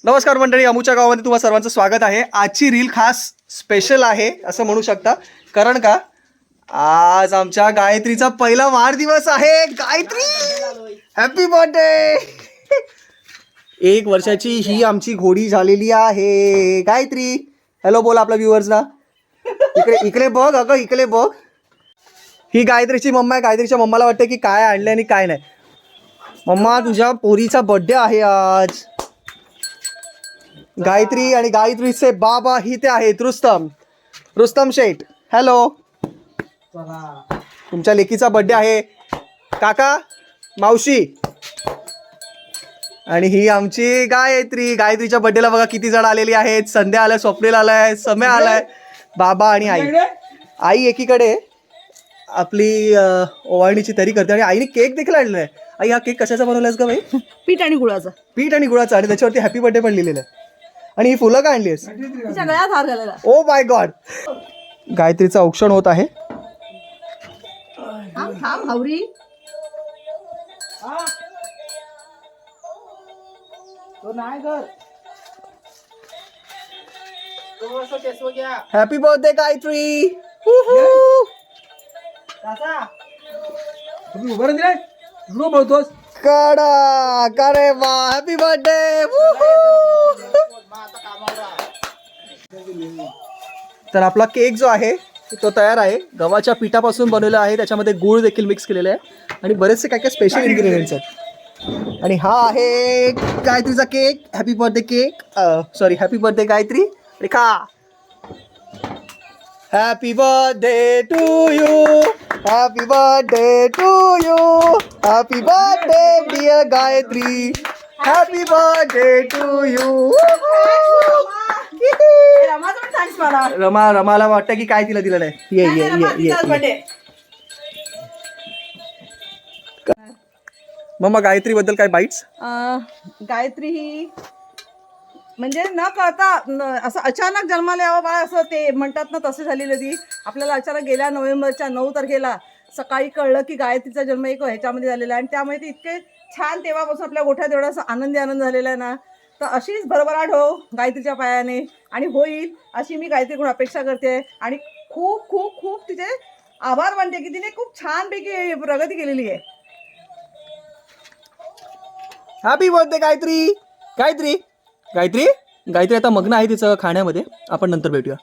नमस्कार मंडळी, अमुच्या गावामध्ये तुम्हा सर्वांचं स्वागत आहे। आजची रील खास स्पेशल आहे असं म्हणू शकता, कारण का आज आमच्या गायत्रीचा पहिला वाढदिवस आहे। Gayatri happy birthday. 1 वर्षाची ही आमची घोडी झालेली आहे। गायत्री हॅलो बोल आपल्या व्ह्यूअर्सला। इकडे बघ अगं, इकडे बघ। ही गायत्रीची मम्मा आहे। गायत्रीच्या मम्माला वाटतं की काय आणलं आणि काय नाही। मम्मा तुझ्या पोरीचा बर्थडे आहे आज। गायत्री आणि गायत्रीचे बाबा ही ते आहेत रुस्तम शेठ। हॅलो, तुमच्या लेकीचा बर्थडे आहे काका मावशी। आणि ही आमची गायत्री। गायत्रीच्या बर्थडेला बघा किती जण आलेली आहेत। संध्या आलाय, स्वप्नील आलाय, समय आलाय, बाबा आणि आई। आई एकीकडे आपली ओवाळणीची तयारी करते आणि आईने केक देखील आणलेला आहे। आई हा केक कशाचा बनवलायस ग बाई? पीठ आणि गुळाचा। पीठ आणि गुळाचा, आणि त्याच्यावरती हॅपी बर्थडे पण लिहिलेलं आहे। आणि ही फुलं का आणलीस? तिच्या गळ्यात हार घालायला। Oh my God. गायत्रीचं औक्षण होत आहे। थांब हवरी। तो नाही कर, तो असं केसव घ्या। Happy birthday Gayatri. तुम्ही उभं राहून नो बोलतोस कडा करे वा, हॅपी बर्थडे। तर आपला केक जो आहे तो तयार आहे। गव्हाच्या पिठापासून बनवलेला आहे, त्याच्यामध्ये गूळ देखील मिक्स केलेला आहे आणि बरेचसे काय काय स्पेशल इन्ग्रेडियंट्स आहेत। आणि हा आहे गायत्रीचा cake. Happy birthday cake, sorry happy birthday Gayatri. आणि खा। Happy birthday to you, happy birthday to you, happy birthday dear Gayatri, happy birthday to you. रमाला वाटतं की काय तिला दिलं नाही। ये मम्मा गायत्री बद्दल काय बाईट्स? गायत्री ही म्हणजे न कळता असं अचानक जन्माला यावं बाळ असं ते म्हणतात ना, तसे झालेली ती। आपल्याला अचानक गेल्या नोव्हेंबरच्या 9 तारखेला सकाळी कळलं की गायत्रीचा जन्म एक ह्याच्यामध्ये झालेला आहे। आणि त्यामुळे ते इतके छान तेव्हापासून आपल्या गोठ्यात एवढा असं आनंद झालेला आहे ना। तर अशीच भरभराट हो गायत्रीच्या पायाने, आणि होईल अशी मी गायत्रीकडून अपेक्षा करते। आणि खूप खूप खूप तिचे आभार मानते की तिने खूप छानपैकी प्रगती केलेली आहे। Happy birthday Gayatri. गायत्री गायत्री गायत्री आता मग्न आहे तिचं खाण्यामध्ये, आपण नंतर भेटूया।